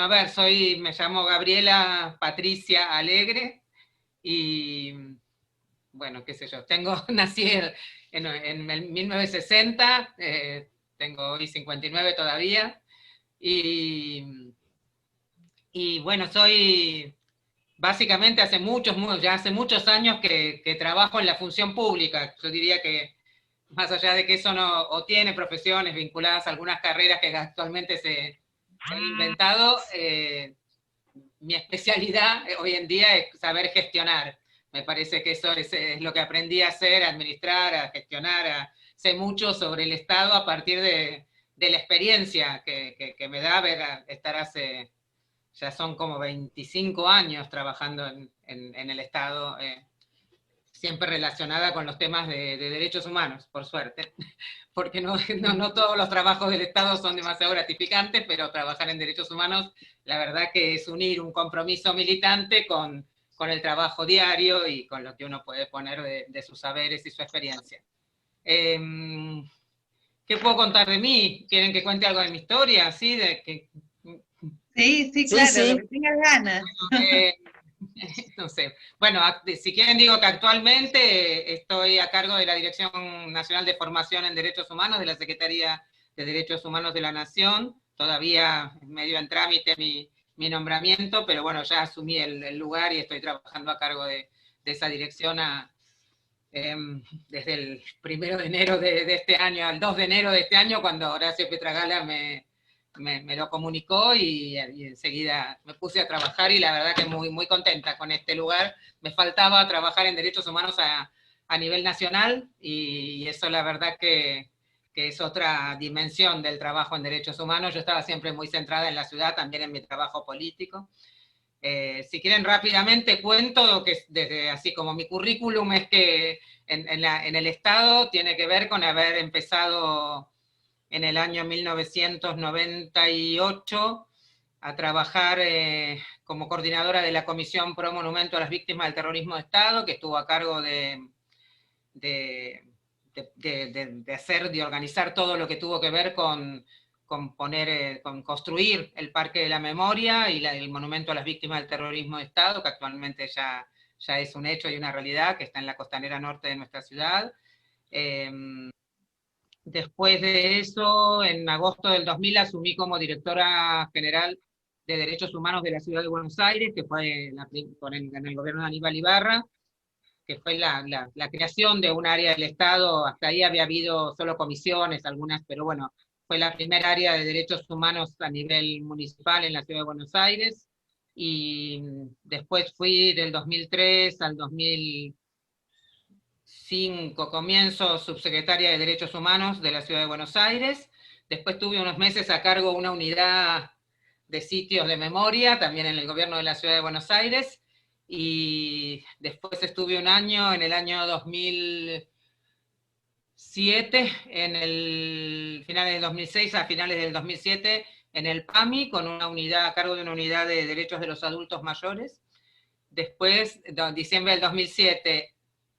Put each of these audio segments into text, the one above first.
A ver, me llamo Gabriela Patricia Alegre y, bueno, qué sé yo, nací en el 1960, tengo hoy 59 todavía, y, y bueno, soy básicamente ya hace muchos años que trabajo en la función pública. Yo diría que más allá de que eso no, o tiene profesiones vinculadas a algunas carreras que actualmente se han inventado, mi especialidad hoy en día es saber gestionar. Me parece que eso es lo que aprendí a hacer, a administrar, a gestionar, sé mucho sobre el Estado a partir de la experiencia que me da estar ya son como 25 años trabajando en el Estado, siempre relacionada con los temas de derechos humanos, por suerte, porque no todos los trabajos del Estado son demasiado gratificantes, pero trabajar en derechos humanos, la verdad que es unir un compromiso militante con el trabajo diario y con lo que uno puede poner de sus saberes y su experiencia. Eh, ¿Qué puedo contar de mí? ¿Quieren que cuente algo de mi historia? ¿Sí? Sí, sí, Sí, claro, lo que sí. tengas ganas. Eh, no sé. Bueno, si quieren digo que actualmente estoy a cargo de la Dirección Nacional de Formación en Derechos Humanos de la Secretaría de Derechos Humanos de la Nación. Todavía medio en trámite mi nombramiento, pero bueno, ya asumí el lugar y estoy trabajando a cargo de esa dirección desde el 1 de enero de este año al 2 de enero de este año, cuando Horacio Pietragala me lo comunicó y enseguida me puse a trabajar y la verdad que muy contenta con este lugar. Me faltaba trabajar en derechos humanos a nivel nacional y eso la verdad que es otra dimensión del trabajo en derechos humanos. Yo estaba siempre muy centrada en la ciudad, también en mi trabajo político. Si quieren rápidamente cuento que desde así como mi currículum es que en el Estado tiene que ver con haber empezado en el año 1998 a trabajar como coordinadora de la Comisión Pro Monumento a las Víctimas del Terrorismo de Estado, que estuvo a cargo de, de organizar todo lo que tuvo que ver con construir el Parque de la Memoria y el Monumento a las Víctimas del Terrorismo de Estado, que actualmente ya es un hecho y una realidad, que está en la costanera norte de nuestra ciudad. Después de eso, en agosto del 2000 asumí como directora general de Derechos Humanos de la Ciudad de Buenos Aires, que fue en el gobierno de Aníbal Ibarra, que fue la creación de un área del Estado. Hasta ahí había habido solo comisiones, algunas, pero bueno, fue la primera área de derechos humanos a nivel municipal en la Ciudad de Buenos Aires. Y después fui del 2003 al 2005, comienzo subsecretaria de Derechos Humanos de la Ciudad de Buenos Aires. Después tuve unos meses a cargo una unidad de sitios de memoria, también en el gobierno de la Ciudad de Buenos Aires, y después estuve un año, en el año 2007, en el finales del 2006 a finales del 2007, en el PAMI, con una unidad, a cargo de una unidad de derechos de los adultos mayores. Después, de diciembre del 2007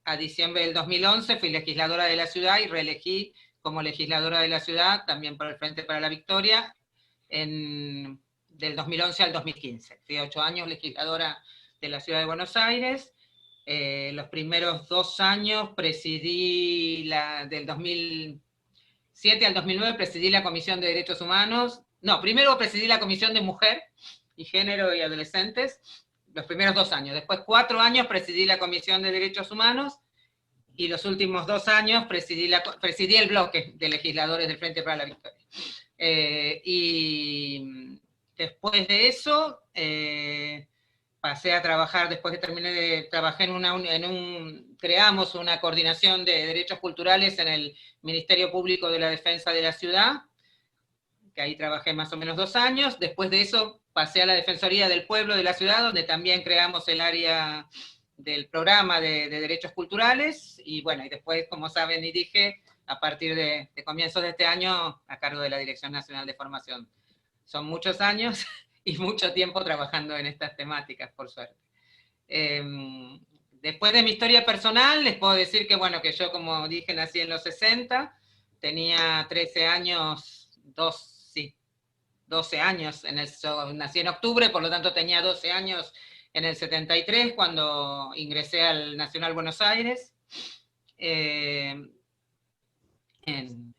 a diciembre del 2011, fui legisladora de la ciudad y reelegí como legisladora de la ciudad, también por el Frente para la Victoria, del 2011 al 2015. Fui 8 años legisladora de la Ciudad de Buenos Aires. Los primeros 2 años presidí del 2007 al 2009 presidí la Comisión de Derechos Humanos. No, primero presidí la Comisión de Mujer y Género y Adolescentes, los primeros 2 años. Después 4 años presidí la Comisión de Derechos Humanos y los últimos 2 años presidí el bloque de legisladores del Frente para la Victoria. Y después de eso, pasé a trabajar, después que trabajé creamos una coordinación de derechos culturales en el Ministerio Público de la Defensa de la Ciudad, que ahí trabajé más o menos 2 años. Después de eso pasé a la Defensoría del Pueblo de la Ciudad, donde también creamos el área del programa de derechos culturales, y bueno, y después, como saben y dije, a partir de comienzos de este año, a cargo de la Dirección Nacional de Formación. Son muchos años y mucho tiempo trabajando en estas temáticas, por suerte. Después de mi historia personal, les puedo decir que, bueno, que yo, como dije, nací en los 60, tenía 13 años, 12 años, nací en octubre, por lo tanto tenía 12 años en el 73 cuando ingresé al Nacional Buenos Aires.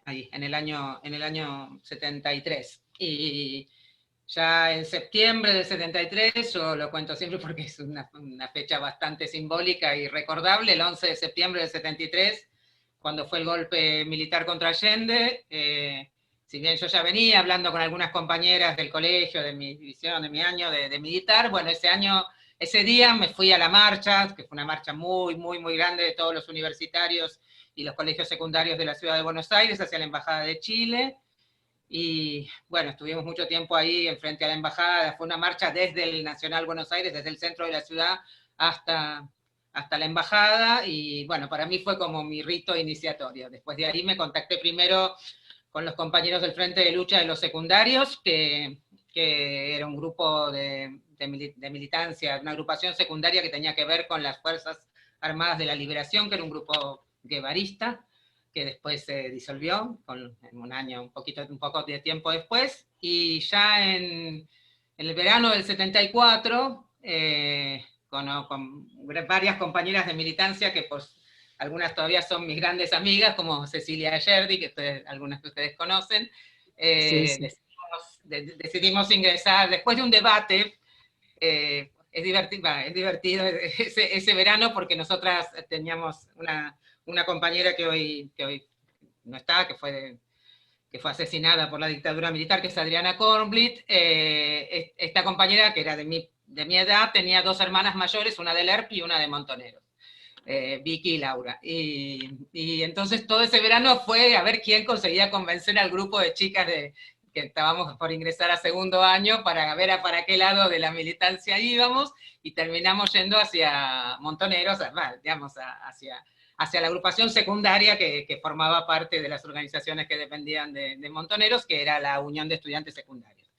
Ahí, en el año 73. Y ya en septiembre del 73, yo lo cuento siempre porque es una fecha bastante simbólica y recordable, el 11 de septiembre del 73, cuando fue el golpe militar contra Allende. Si bien yo ya venía hablando con algunas compañeras del colegio, de mi división, de mi año de militar, bueno, ese día me fui a la marcha, que fue una marcha muy, muy, muy grande de todos los universitarios y los colegios secundarios de la ciudad de Buenos Aires hacia la Embajada de Chile. Y bueno, estuvimos mucho tiempo ahí enfrente a la embajada. Fue una marcha desde el Nacional Buenos Aires, desde el centro de la ciudad hasta la embajada. Y bueno, para mí fue como mi rito iniciatorio. Después de ahí me contacté primero con los compañeros del Frente de Lucha de los Secundarios, que era un grupo de militancia, una agrupación secundaria que tenía que ver con las Fuerzas Armadas de la Liberación, que era un grupo guevarista, que después se disolvió en un año, un poco de tiempo después, y ya en el verano del 74, con varias compañeras de militancia que pues, algunas todavía son mis grandes amigas, como Cecilia Ayerdi, que algunas que ustedes conocen, Sí, sí. decidimos ingresar, después de un debate. Es divertido ese verano porque nosotras teníamos una compañera que hoy no está, que fue asesinada por la dictadura militar, que es Adriana Kornblit. Esta compañera, que era de mi edad, tenía dos hermanas mayores, una de Lerp y una de Montoneros, Vicky y Laura. Y entonces todo ese verano fue a ver quién conseguía convencer al grupo de chicas que estábamos por ingresar a segundo año para ver para qué lado de la militancia íbamos, y terminamos yendo hacia Montoneros, digamos, hacia la agrupación secundaria que formaba parte de las organizaciones que dependían de Montoneros, que era la Unión de Estudiantes Secundarios.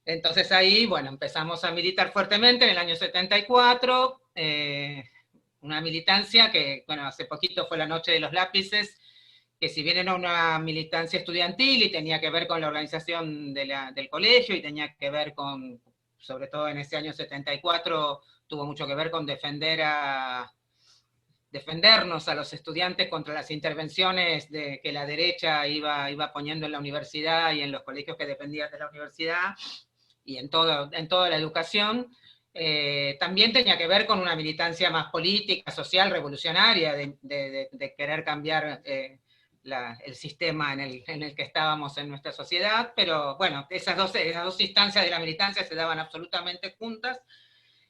Entonces ahí, bueno, empezamos a militar fuertemente en el año 74, una militancia que, bueno, hace poquito fue la Noche de los Lápices, que si bien era una militancia estudiantil y tenía que ver con la organización del colegio y tenía que ver con, sobre todo en ese año 74, tuvo mucho que ver con defendernos a los estudiantes contra las intervenciones que la derecha iba poniendo en la universidad y en los colegios que dependían de la universidad y en toda la educación. También tenía que ver con una militancia más política, social, revolucionaria, de querer cambiar el sistema en el que estábamos en nuestra sociedad, pero bueno, esas dos instancias de la militancia se daban absolutamente juntas.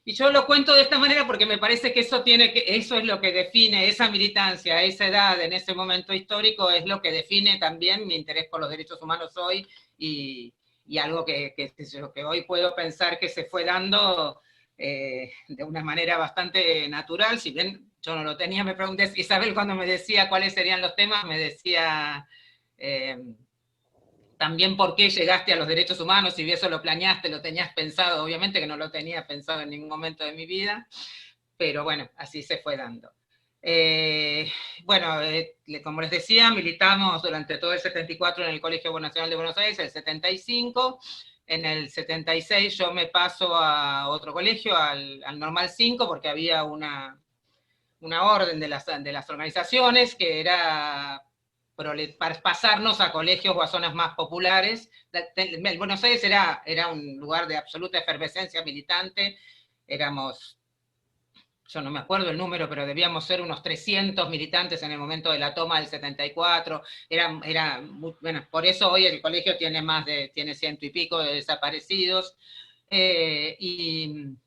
Y yo lo cuento de esta manera porque me parece que eso es lo que define esa militancia, a esa edad, en ese momento histórico, es lo que define también mi interés por los derechos humanos hoy, y algo que hoy puedo pensar que se fue dando de una manera bastante natural. Si bien yo no lo tenía, me pregunté, Isabel cuando me decía cuáles serían los temas, me decía también por qué llegaste a los derechos humanos, si eso lo planeaste, lo tenías pensado. Obviamente que no lo tenía pensado en ningún momento de mi vida, pero bueno, así se fue dando. Bueno, como les decía, militamos durante todo el 74 en el Colegio Nacional de Buenos Aires, el 75. En el 76 yo me paso a otro colegio, al Normal 5, porque había una orden de las organizaciones que era para pasarnos a colegios o a zonas más populares. Buenos Aires era un lugar de absoluta efervescencia militante. Éramos, yo no me acuerdo el número, pero debíamos ser unos 300 militantes en el momento de la toma del 74. Bueno, por eso hoy el colegio tiene 100 y pico de desaparecidos. Pero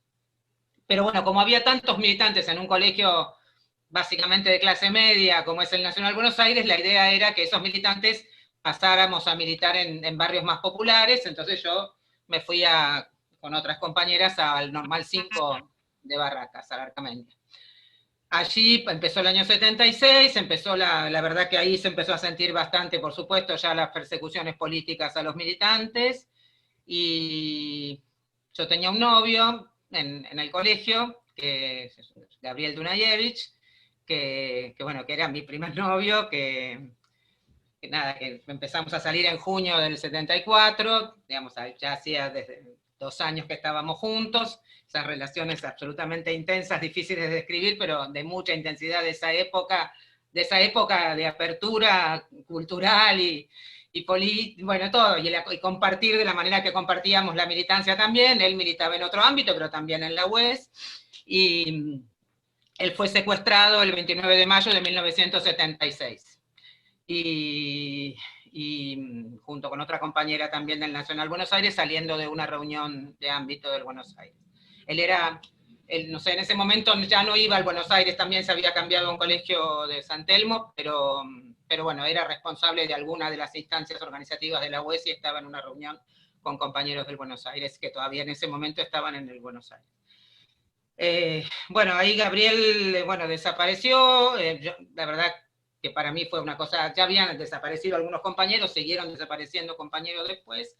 bueno, como había tantos militantes en un colegio básicamente de clase media, como es el Nacional Buenos Aires, la idea era que esos militantes pasáramos a militar en barrios más populares. Entonces yo me fui con otras compañeras al Normal 5 de Barracas, a Larcamendia. Allí empezó el año 76, la verdad que ahí se empezó a sentir bastante, por supuesto, ya las persecuciones políticas a los militantes, y yo tenía un novio en el colegio, que es Gabriel Dunayevich, que era mi primer novio, que nada, que empezamos a salir en junio del 74, digamos, ya hacía desde 2 años que estábamos juntos, esas relaciones absolutamente intensas, difíciles de describir, pero de mucha intensidad de esa época de apertura cultural y bueno, todo, y compartir de la manera que compartíamos la militancia también. Él militaba en otro ámbito, pero también en la UES, y él fue secuestrado el 29 de mayo de 1976. Y junto con otra compañera también del Nacional Buenos Aires, saliendo de una reunión de ámbito del Buenos Aires. Él, no sé, en ese momento ya no iba al Buenos Aires, también se había cambiado a un colegio de San Telmo, pero bueno, era responsable de alguna de las instancias organizativas de la UES y estaba en una reunión con compañeros del Buenos Aires que todavía en ese momento estaban en el Buenos Aires. Bueno, ahí Gabriel, bueno, desapareció, la verdad que para mí fue una cosa, ya habían desaparecido algunos compañeros, siguieron desapareciendo compañeros después,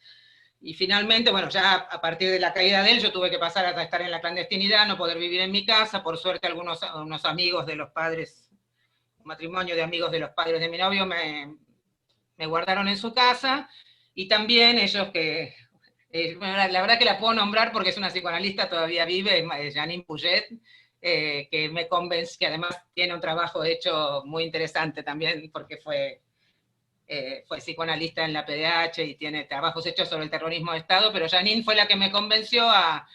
y finalmente, bueno, ya a partir de la caída de él, yo tuve que pasar a estar en la clandestinidad, no poder vivir en mi casa. Por suerte, unos amigos de los padres, un matrimonio de amigos de los padres de mi novio, me guardaron en su casa, y también ellos que, bueno, la verdad que la puedo nombrar porque es una psicoanalista, todavía vive, Janine Puget, que me convence, que además tiene un trabajo hecho muy interesante también, porque fue psicoanalista en la PDH y tiene trabajos hechos sobre el terrorismo de Estado, pero Janine fue la que me convenció a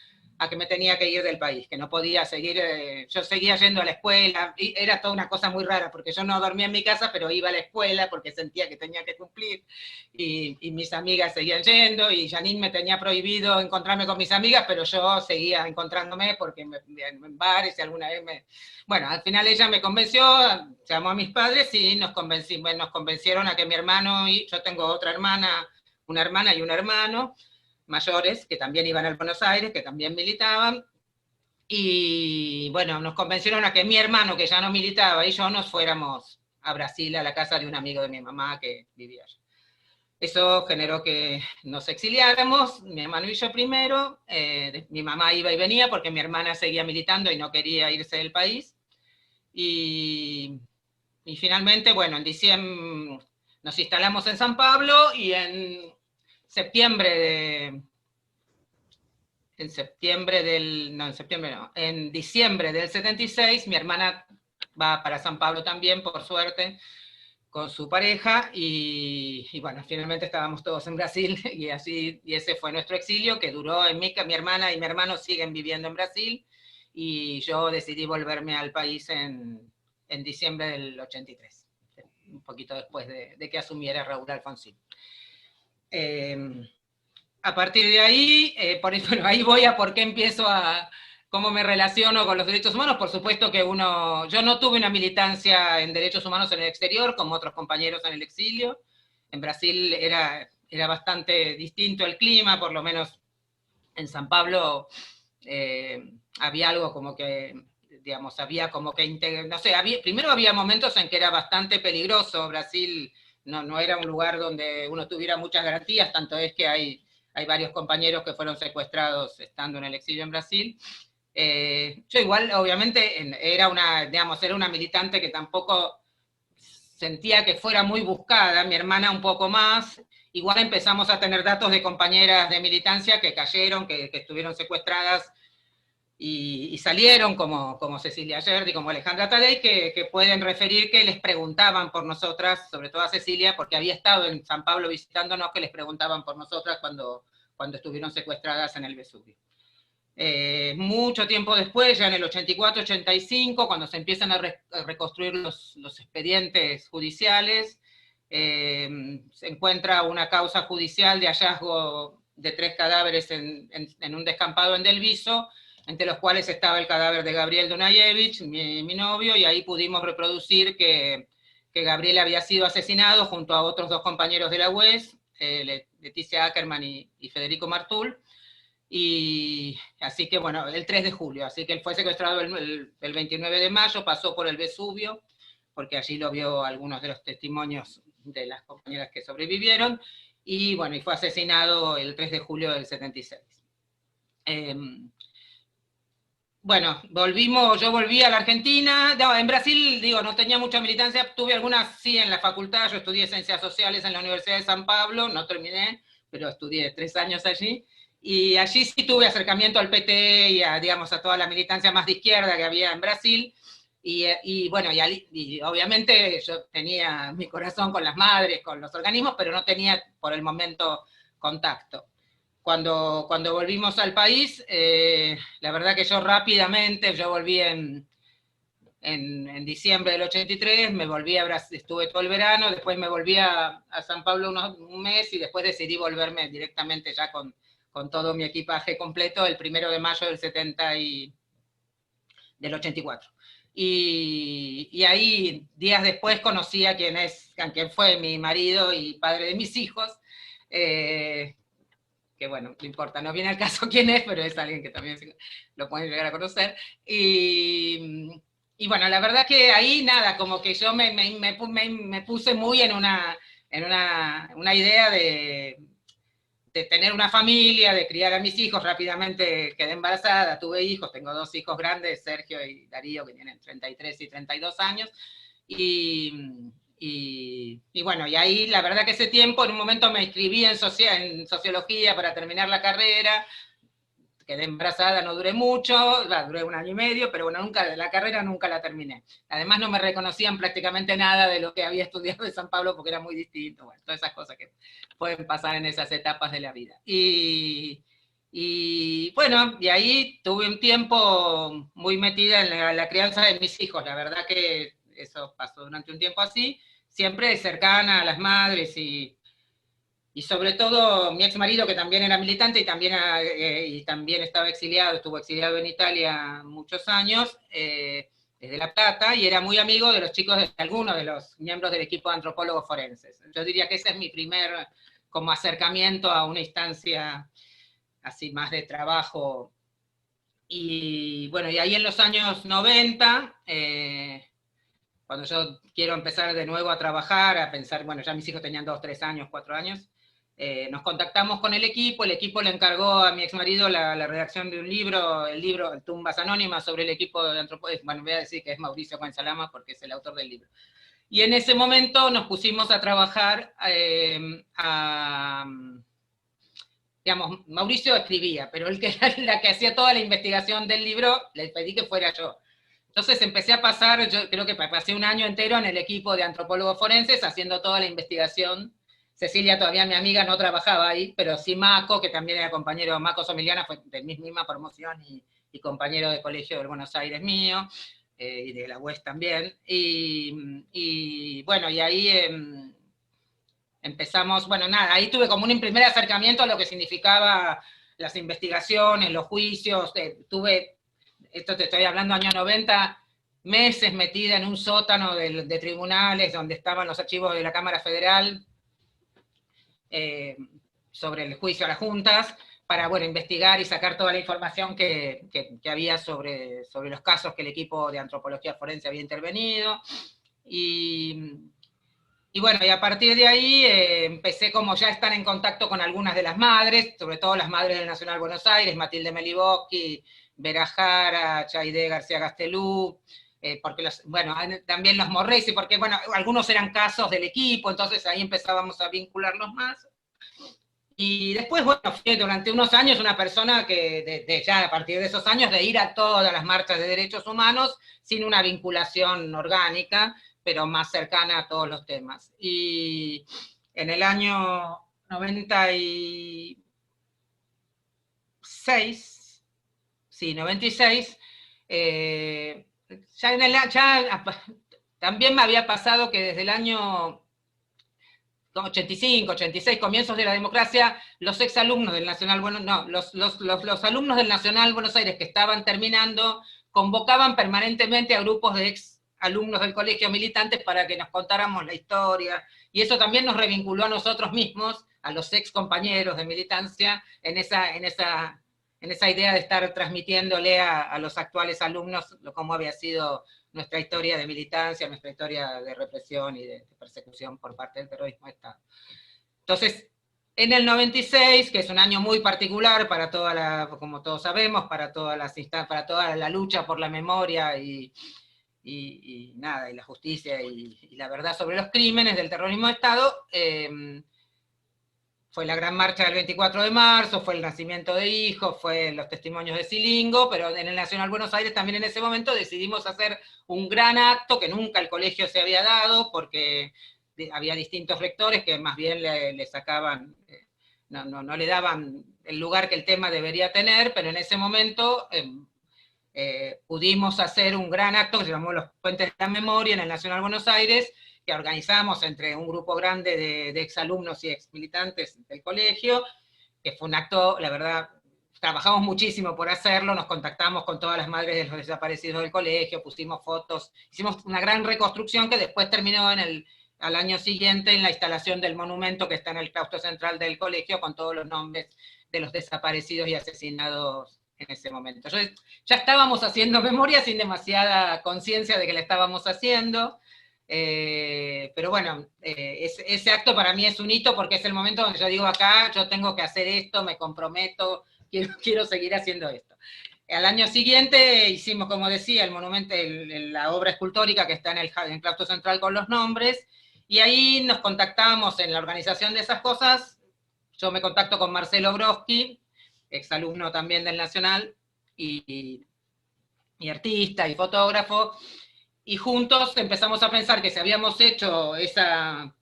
que me tenía que ir del país, que no podía seguir, yo seguía yendo a la escuela, y era toda una cosa muy rara, porque yo no dormía en mi casa, pero iba a la escuela porque sentía que tenía que cumplir, y mis amigas seguían yendo, y Janine me tenía prohibido encontrarme con mis amigas, pero yo seguía encontrándome porque en bares y alguna vez Bueno, al final ella me convenció, llamó a mis padres y nos convencieron a que mi hermano, y yo tengo otra hermana, una hermana y un hermano, mayores, que también iban al Buenos Aires, que también militaban, y bueno, nos convencieron a que mi hermano, que ya no militaba, y yo nos fuéramos a Brasil, a la casa de un amigo de mi mamá que vivía allá. Eso generó que nos exiliáramos, mi hermano y yo primero, mi mamá iba y venía porque mi hermana seguía militando y no quería irse del país, y finalmente, bueno, en diciembre nos instalamos en San Pablo, y en diciembre del 76, mi hermana va para San Pablo también, por suerte, con su pareja, y bueno, finalmente estábamos todos en Brasil, y ese fue nuestro exilio, que duró, mi hermana y mi hermano siguen viviendo en Brasil, y yo decidí volverme al país en diciembre del 83, un poquito después de que asumiera Raúl Alfonsín. A partir de ahí, bueno, ahí voy a por qué empiezo cómo me relaciono con los derechos humanos. Por supuesto que yo no tuve una militancia en derechos humanos en el exterior, como otros compañeros en el exilio. En Brasil era bastante distinto el clima, por lo menos en San Pablo había algo como que, digamos, había como que, no sé, primero había momentos en que era bastante peligroso. Brasil no era un lugar donde uno tuviera muchas garantías, tanto es que hay varios compañeros que fueron secuestrados estando en el exilio en Brasil. Yo igual, obviamente, era una militante que tampoco sentía que fuera muy buscada, mi hermana un poco más. Igual empezamos a tener datos de compañeras de militancia que cayeron, que estuvieron secuestradas y salieron, como Cecilia Yerdi, como Alejandra Tadei, que pueden referir que les preguntaban por nosotras, sobre todo a Cecilia, porque había estado en San Pablo visitándonos, que les preguntaban por nosotras cuando estuvieron secuestradas en el Vesubio. Mucho tiempo después, ya en el 84-85, cuando se empiezan a reconstruir los expedientes judiciales, se encuentra una causa judicial de hallazgo de 3 cadáveres en un descampado en Del Viso, entre los cuales estaba el cadáver de Gabriel Dunayevich, mi novio, y ahí pudimos reproducir que Gabriel había sido asesinado junto a otros 2 compañeros de la UES, Leticia Ackerman y Federico Martul. Y así que, bueno, el 3 de julio, así que él fue secuestrado el 29 de mayo, pasó por el Vesubio, porque allí lo vio algunos de los testimonios de las compañeras que sobrevivieron, y bueno, y fue asesinado el 3 de julio del 76. bueno, yo volví a la Argentina. No, en Brasil, digo, no tenía mucha militancia, tuve algunas sí en la facultad. Yo estudié Ciencias Sociales en la Universidad de San Pablo, no terminé, pero estudié 3 años allí. Y allí sí tuve acercamiento al PT y a, digamos, a toda la militancia más de izquierda que había en Brasil. Y bueno, y obviamente yo tenía mi corazón con las madres, con los organismos, pero no tenía por el momento contacto. Cuando volvimos al país, la verdad que yo volví en diciembre del 83, me volví a Brasil, estuve todo el verano, después me volví a San Pablo un mes y después decidí volverme directamente ya con todo mi equipaje completo el 1 de mayo del 84. Y ahí, días después, conocí a quien fue mi marido y padre de mis hijos, que bueno, no importa, no viene al caso quién es, pero es alguien que también lo pueden llegar a conocer. Y bueno, la verdad que ahí nada, como que yo me puse muy en una idea de tener una familia, de criar a mis hijos. Rápidamente quedé embarazada, tuve hijos, tengo 2 hijos grandes, Sergio y Darío, que tienen 33 y 32 años. Y bueno, y ahí la verdad que ese tiempo, en un momento me inscribí en sociología para terminar la carrera, quedé embarazada, no duré mucho, duré 1 año y medio, pero bueno, la carrera nunca la terminé. Además no me reconocían prácticamente nada de lo que había estudiado en San Pablo porque era muy distinto, bueno, todas esas cosas que pueden pasar en esas etapas de la vida. Y bueno, y ahí tuve un tiempo muy metida en la crianza de mis hijos. La verdad que eso pasó durante un tiempo así, siempre cercana a las madres y sobre todo mi ex marido, que también era militante y también estaba exiliado, estuvo exiliado en Italia muchos años, desde La Plata, y era muy amigo de los chicos, de algunos de los miembros del equipo de antropólogos forenses. Yo diría que ese es mi primer como acercamiento a una instancia así más de trabajo. Y bueno, y ahí en los años 90, cuando yo quiero empezar de nuevo a trabajar, a pensar, bueno, ya mis hijos tenían 2, 3 años, 4 años, nos contactamos con el equipo le encargó a mi exmarido la redacción de un libro, el libro Tumbas Anónimas, sobre el equipo de antropólogos. Bueno, voy a decir que es Mauricio Cuensalama porque es el autor del libro. Y en ese momento nos pusimos a trabajar digamos, Mauricio escribía, pero el que era la que hacía toda la investigación del libro, le pedí que fuera yo. Entonces empecé a pasar, yo creo que pasé un año entero en el equipo de antropólogos forenses haciendo toda la investigación. Cecilia, todavía mi amiga, no trabajaba ahí, pero sí Maco, que también era compañero, Maco Somiliana, fue de mi misma promoción y compañero de colegio de Buenos Aires mío, y de la UES también. Y bueno, y ahí empezamos, bueno, nada, ahí tuve como un primer acercamiento a lo que significaba las investigaciones, los juicios. Tuve, esto te estoy hablando año 90, meses metida en un sótano de tribunales donde estaban los archivos de la Cámara Federal, sobre el juicio a las juntas, para, bueno, investigar y sacar toda la información que había sobre los casos que el equipo de antropología forense había intervenido. Y bueno, y a partir de ahí empecé como ya a estar en contacto con algunas de las madres, sobre todo las madres del Nacional Buenos Aires, Matilde Meliboski, Vera Jara, Chaide García Gastelú, porque bueno, también los Morresi, porque bueno, algunos eran casos del equipo, entonces ahí empezábamos a vincularnos más. Y después, bueno, fui durante unos años una persona que ya a partir de esos años de ir a todas las marchas de derechos humanos sin una vinculación orgánica, pero más cercana a todos los temas. Y en el año 96, sí, 96, también me había pasado que desde el año 85, 86, comienzos de la democracia, los exalumnos del Nacional, bueno, no, los alumnos del Nacional Buenos Aires que estaban terminando convocaban permanentemente a grupos de ex alumnos del colegio militantes para que nos contáramos la historia, y eso también nos revinculó a nosotros mismos, a los ex compañeros de militancia, en esa idea de estar transmitiéndole a los actuales alumnos cómo había sido nuestra historia de militancia, nuestra historia de represión y de persecución por parte del terrorismo de Estado. Entonces, En el 96, que es un año muy particular para como todos sabemos, para para toda la lucha por la memoria nada, y la justicia y la verdad sobre los crímenes del terrorismo de Estado, fue la gran marcha del 24 de marzo, fue el nacimiento de hijos, fue los testimonios de Silingo, pero en el Nacional Buenos Aires también en ese momento decidimos hacer un gran acto que nunca el colegio se había dado, porque había distintos rectores que más bien le sacaban, no le daban el lugar que el tema debería tener, pero en ese momento pudimos hacer un gran acto que se llamó Los Puentes de la Memoria en el Nacional Buenos Aires, que organizamos entre un grupo grande de exalumnos y exmilitantes del colegio, que fue un acto, la verdad, trabajamos muchísimo por hacerlo, nos contactamos con todas las madres de los desaparecidos del colegio, pusimos fotos, hicimos una gran reconstrucción que después terminó al año siguiente en la instalación del monumento que está en el claustro central del colegio con todos los nombres de los desaparecidos y asesinados en ese momento. Entonces, ya estábamos haciendo memoria sin demasiada conciencia de que la estábamos haciendo, pero bueno, ese acto para mí es un hito porque es el momento donde yo digo acá, yo tengo que hacer esto, me comprometo, quiero seguir haciendo esto. Al año siguiente hicimos, como decía, el monumento, la obra escultórica que está en el claustro central con los nombres, y ahí nos contactamos en la organización de esas cosas. Yo me contacto con Marcelo Broski, exalumno también del Nacional, y artista y fotógrafo, y juntos empezamos a pensar que si habíamos hecho esa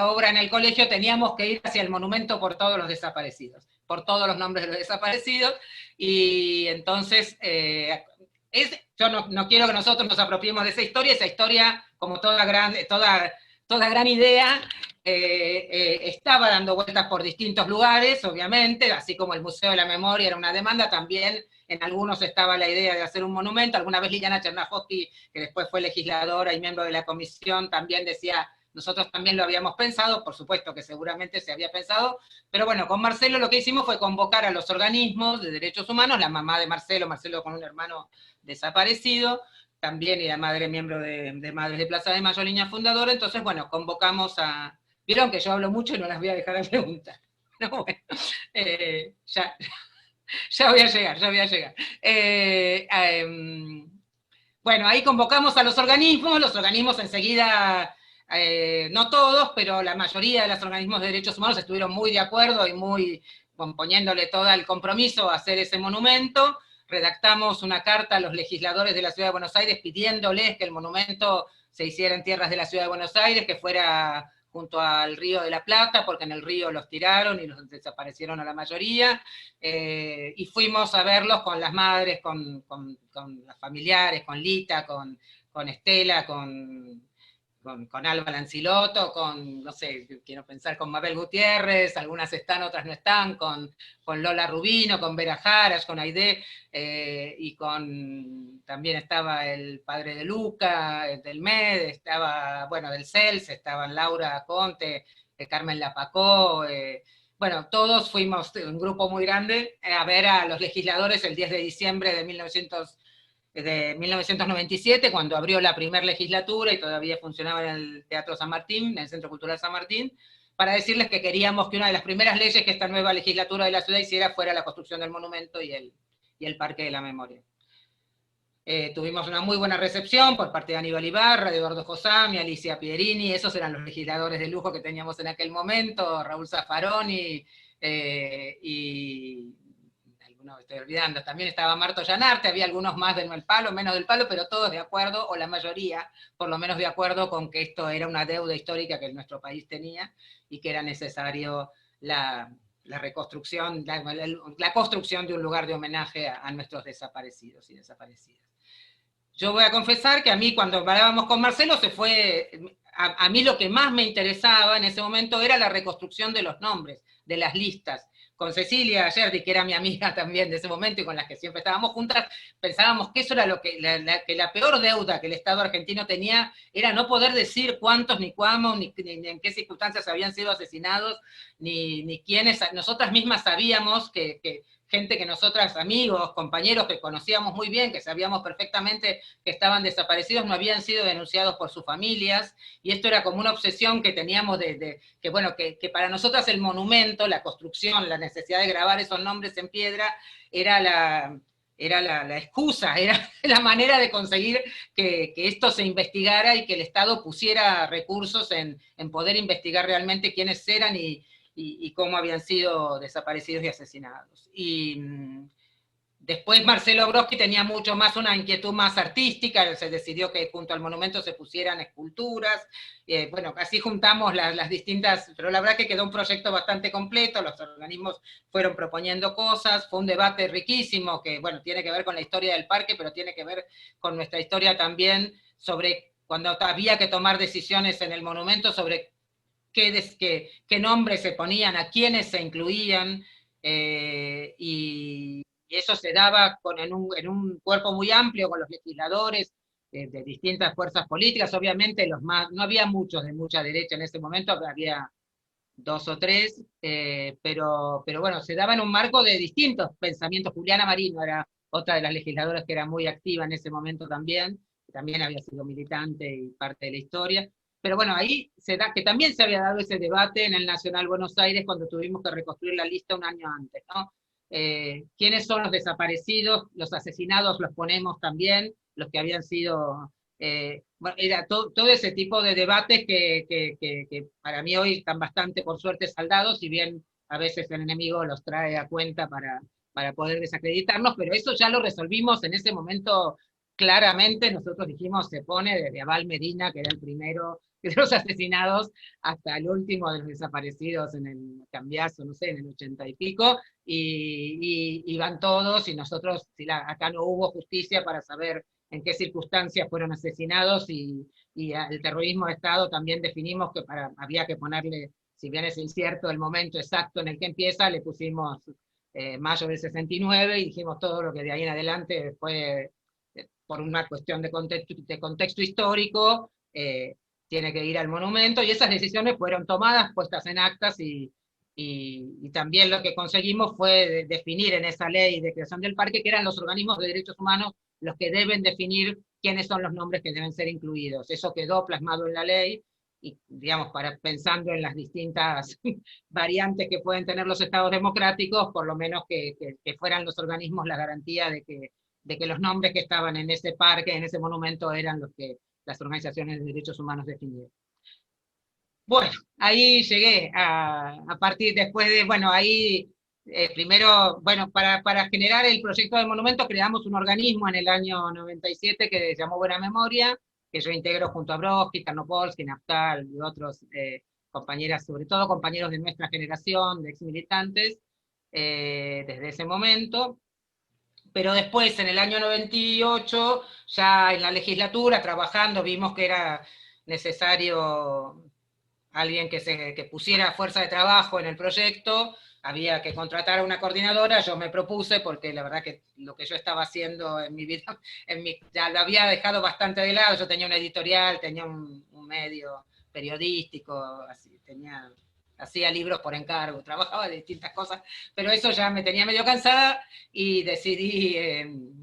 obra en el colegio, teníamos que ir hacia el monumento por todos los desaparecidos, por todos los nombres de los desaparecidos, y entonces, yo no quiero que nosotros nos apropiemos de esa historia, como toda gran idea, estaba dando vueltas por distintos lugares, obviamente, así como el Museo de la Memoria era una demanda, también en algunos estaba la idea de hacer un monumento. Alguna vez Liliana Chernájovsky, que después fue legisladora y miembro de la comisión, también decía, nosotros también lo habíamos pensado, por supuesto que seguramente se había pensado, pero bueno, con Marcelo lo que hicimos fue convocar a los organismos de derechos humanos, la mamá de Marcelo con un hermano desaparecido, también, y la madre miembro de Madres de Plaza de Mayo, línea fundadora. Entonces, bueno, convocamos a... Vieron que yo hablo mucho y no las voy a dejar de preguntar. No, bueno, ya voy a llegar. Bueno, ahí convocamos a los organismos enseguida, no todos, pero la mayoría de los organismos de derechos humanos estuvieron muy de acuerdo y muy poniéndole todo el compromiso a hacer ese monumento. Redactamos una carta a los legisladores de la Ciudad de Buenos Aires pidiéndoles que el monumento se hiciera en tierras de la Ciudad de Buenos Aires, que fuera junto al Río de la Plata, porque en el río los tiraron y los desaparecieron a la mayoría, y fuimos a verlos con las madres, con las familiares, con Lita, con Estela, con Alba Lancilotto, no sé, quiero pensar, con Mabel Gutiérrez, algunas están, otras no están, con Lola Rubino, con Vera Jaras, con Aide, y también estaba el padre de Luca, del MED, estaba, bueno, del CELS, estaban Laura Conte, Carmen Lapacó, bueno, todos fuimos, un grupo muy grande, a ver a los legisladores el 10 de diciembre de 1997, cuando abrió la primera legislatura y todavía funcionaba en el Teatro San Martín, en el Centro Cultural San Martín, para decirles que queríamos que una de las primeras leyes que esta nueva legislatura de la ciudad hiciera fuera la construcción del monumento y el Parque de la Memoria. Tuvimos una muy buena recepción por parte de Aníbal Ibarra, de Eduardo Josami, Alicia Pierini, esos eran los legisladores de lujo que teníamos en aquel momento, Raúl Zaffaroni, y no estoy olvidando, también estaba Marto Llanarte, había algunos más del palo, menos del palo, pero todos de acuerdo, o la mayoría, por lo menos de acuerdo con que esto era una deuda histórica que nuestro país tenía, y que era necesario la reconstrucción, la construcción de un lugar de homenaje a nuestros desaparecidos y desaparecidas. Yo voy a confesar que a mí, cuando hablábamos con Marcelo, a mí lo que más me interesaba en ese momento era la reconstrucción de los nombres, de las listas. Con Cecilia Ayerdi, que era mi amiga también de ese momento y con la que siempre estábamos juntas, pensábamos que eso era que la peor deuda que el Estado argentino tenía, era no poder decir cuántos, ni cuándo, ni en qué circunstancias habían sido asesinados, ni quiénes. Nosotras mismas sabíamos que gente que nosotras, amigos, compañeros que conocíamos muy bien, que sabíamos perfectamente que estaban desaparecidos, no habían sido denunciados por sus familias, y esto era como una obsesión que teníamos que bueno, que para nosotras el monumento, la construcción, la necesidad de grabar esos nombres en piedra, era la excusa, era la manera de conseguir que esto se investigara y que el Estado pusiera recursos en poder investigar realmente quiénes eran y cómo habían sido desaparecidos y asesinados. Y después Marcelo Brodsky tenía mucho más una inquietud más artística, se decidió que junto al monumento se pusieran esculturas, bueno, así juntamos las distintas, pero la verdad que quedó un proyecto bastante completo, los organismos fueron proponiendo cosas, fue un debate riquísimo que, bueno, tiene que ver con la historia del parque, pero tiene que ver con nuestra historia también sobre cuando había que tomar decisiones en el monumento sobre qué nombres se ponían, a quiénes se incluían, y eso se daba en un cuerpo muy amplio con los legisladores de distintas fuerzas políticas, obviamente no había muchos de mucha derecha en ese momento, había dos o tres, pero bueno, se daba en un marco de distintos pensamientos. Juliana Marino era otra de las legisladoras que era muy activa en ese momento también había sido militante y parte de la historia. Pero bueno, ahí se da que también se había dado ese debate en el Nacional Buenos Aires cuando tuvimos que reconstruir la lista un año antes, ¿no? ¿Quiénes son los desaparecidos? Los asesinados los ponemos también, los que habían sido bueno, era todo ese tipo de debates que para mí hoy están bastante, por suerte, saldados, si bien a veces el enemigo los trae a cuenta para poder desacreditarnos, pero eso ya lo resolvimos en ese momento claramente. Nosotros dijimos, se pone desde Abal Medina, que era el primero de los asesinados, hasta el último de los desaparecidos en el Cambiazo, no sé, en el 80 y pico, y van todos, y nosotros, acá no hubo justicia para saber en qué circunstancias fueron asesinados, y al terrorismo de Estado también definimos que había que ponerle, si bien es incierto el momento exacto en el que empieza, le pusimos mayo del 69 y dijimos todo lo que de ahí en adelante fue, por una cuestión de contexto histórico, tiene que ir al monumento, y esas decisiones fueron tomadas, puestas en actas, y también lo que conseguimos fue definir en esa ley de creación del parque que eran los organismos de derechos humanos los que deben definir quiénes son los nombres que deben ser incluidos. Eso quedó plasmado en la ley, y digamos, pensando en las distintas variantes que pueden tener los estados democráticos, por lo menos que fueran los organismos la garantía de que los nombres que estaban en ese parque, en ese monumento, eran los que las organizaciones de derechos humanos definieron. Bueno, ahí llegué a partir después de, bueno, ahí primero, bueno, para generar el proyecto del monumento creamos un organismo en el año 97 que se llamó Buena Memoria, que yo integro junto a Brodsky, Tarnopolsky, Naftal y otros compañeras, sobre todo compañeros de nuestra generación, de ex militantes, desde ese momento. Pero después, en el año 98, ya en la legislatura, trabajando, vimos que era necesario alguien que pusiera fuerza de trabajo en el proyecto, había que contratar a una coordinadora, yo me propuse, porque la verdad que lo que yo estaba haciendo en mi vida, ya lo había dejado bastante de lado. Yo tenía una editorial, tenía un medio periodístico, así, hacía libros por encargo, trabajaba de distintas cosas, pero eso ya me tenía medio cansada, y decidí,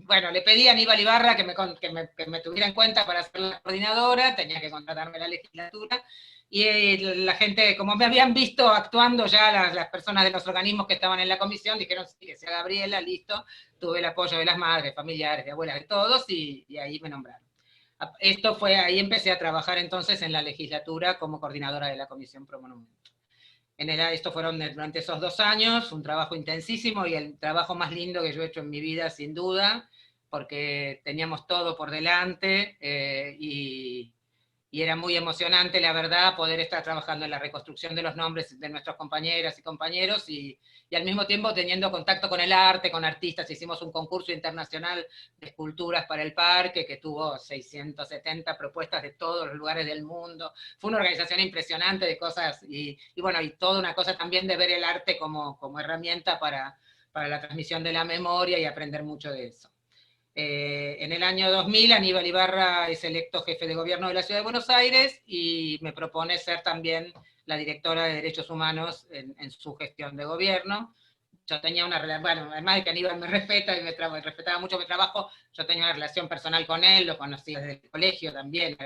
bueno, le pedí a Aníbal Ibarra que me tuviera en cuenta para ser la coordinadora, tenía que contratarme la legislatura, y la gente, como me habían visto actuando ya las personas de los organismos que estaban en la comisión, dijeron sí, que sea Gabriela, listo. Tuve el apoyo de las madres, familiares, de abuelas, de todos, y ahí me nombraron. Ahí empecé a trabajar entonces en la legislatura como coordinadora de la Comisión Pro Monumento. Esto fueron durante esos 2 años, un trabajo intensísimo y el trabajo más lindo que yo he hecho en mi vida, sin duda, porque teníamos todo por delante, y era muy emocionante, la verdad, poder estar trabajando en la reconstrucción de los nombres de nuestras compañeras y compañeros, y al mismo tiempo teniendo contacto con el arte, con artistas. Hicimos un concurso internacional de esculturas para el parque que tuvo 670 propuestas de todos los lugares del mundo. Fue una organización impresionante de cosas, y bueno, y toda una cosa también de ver el arte como herramienta para la transmisión de la memoria y aprender mucho de eso. En el año 2000 Aníbal Ibarra es electo jefe de gobierno de la Ciudad de Buenos Aires y me propone ser también la directora de Derechos Humanos en su gestión de gobierno. yo tenía una relación, bueno, además de que Aníbal me respeta y respetaba mucho mi trabajo, yo tenía una relación personal con él, lo conocí desde el colegio también,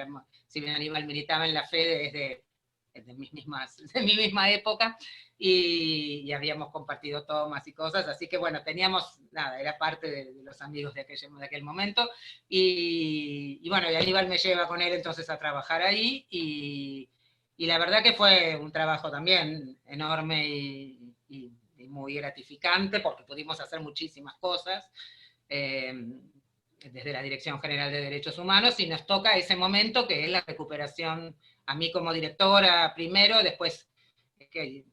si bien Aníbal militaba en la fe de mi misma época, y habíamos compartido tomas y cosas, así que bueno, teníamos, nada, era parte de los amigos de aquel momento, y bueno, y Aníbal me lleva con él entonces a trabajar ahí, y la verdad que fue un trabajo también enorme y muy gratificante, porque pudimos hacer muchísimas cosas, desde la Dirección General de Derechos Humanos, y nos toca ese momento que es la recuperación, a mí como directora primero, después que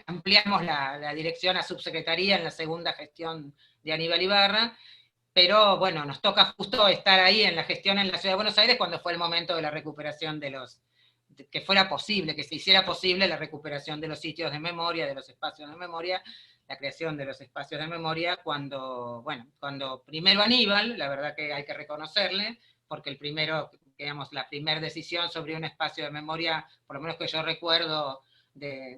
ampliamos la dirección a subsecretaría en la segunda gestión de Aníbal Ibarra, pero bueno, nos toca justo estar ahí en la gestión en la Ciudad de Buenos Aires cuando fue el momento de la recuperación que fuera posible, que se hiciera posible la recuperación de los sitios de memoria, de los espacios de memoria, la creación de los espacios de memoria, cuando primero Aníbal, la verdad que hay que reconocerle, porque la primera decisión sobre un espacio de memoria, por lo menos que yo recuerdo,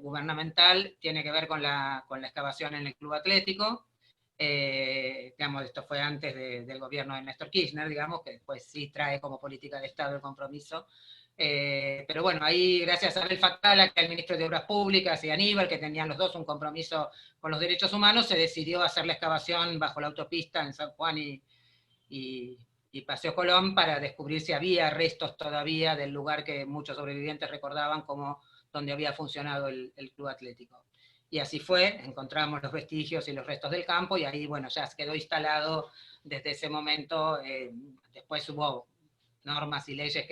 gubernamental, tiene que ver con la excavación en el Club Atlético. Esto fue antes del gobierno de Néstor Kirchner, digamos, que después sí trae como política de Estado el compromiso. Pero bueno, ahí gracias a Abel Fatala, que era el ministro de Obras Públicas, y Aníbal, que tenían los dos un compromiso con los derechos humanos, se decidió hacer la excavación bajo la autopista en San Juan y Paseo Colón para descubrir si había restos todavía del lugar que muchos sobrevivientes recordaban como donde había funcionado el Club Atlético. Y así fue, encontramos los vestigios y los restos del campo, y ahí, bueno, ya quedó instalado desde ese momento. Después hubo normas y leyes